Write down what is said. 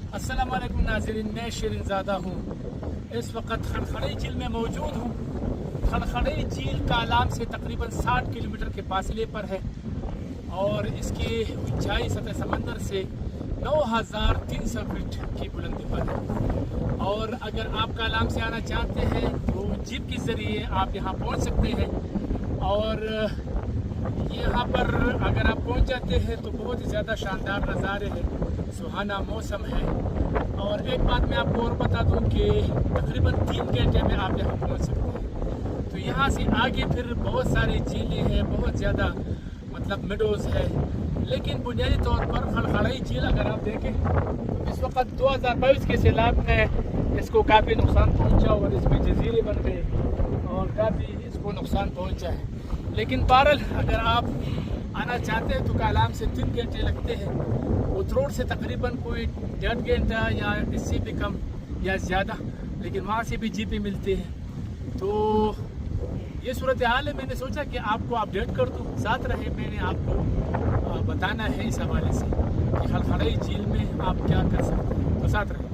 अस्सलाम वालेकुम नाज़रीन, मैं शिरीन ज़ादा हूँ। इस वक्त खड़खड़ई झील में मौजूद हूँ। खड़खड़ई झील कालाम से तकरीबन 60 किलोमीटर के फासले पर है और इसकी ऊंचाई सतह समंदर से 9300 फीट की बुलंदी पर है। और अगर आप कालाम से आना चाहते हैं तो जीप के ज़रिए आप यहाँ पहुँच सकते हैं। और यहाँ पर अगर आप पहुँच जाते हैं तो बहुत ही ज़्यादा शानदार नज़ारे हैं, सुहाना मौसम है। और एक बात मैं आपको और बता दूं कि तकरीबन 3 घंटे में आप यहाँ पहुँच सकते हैं। तो यहाँ से आगे फिर बहुत सारी झीलें हैं, बहुत ज़्यादा मतलब मेडोज़ है। लेकिन बुनियादी तौर पर खड़खड़ई झील अगर आप देखें तो इस वक्त 2022 के सैलाब में इसको काफ़ी नुकसान पहुँचा और इसमें जजीरे बन गए और काफ़ी इसको नुकसान पहुँचा है। लेकिन बहरहाल अगर आप आना चाहते हैं तो कालाम से 3 घंटे लगते हैं। उतरोड़ से तकरीबन कोई 1.5 घंटा या इससे भी कम या ज़्यादा, लेकिन वहाँ से भी जीपें मिलती हैं। तो ये सूरत हाल है। मैंने सोचा कि आपको अपडेट कर दूँ, साथ रहे। मैंने आपको बताना है इस हवाले से कि खड़खड़ई झील में आप क्या कर सकते हैं, तो साथ रहे।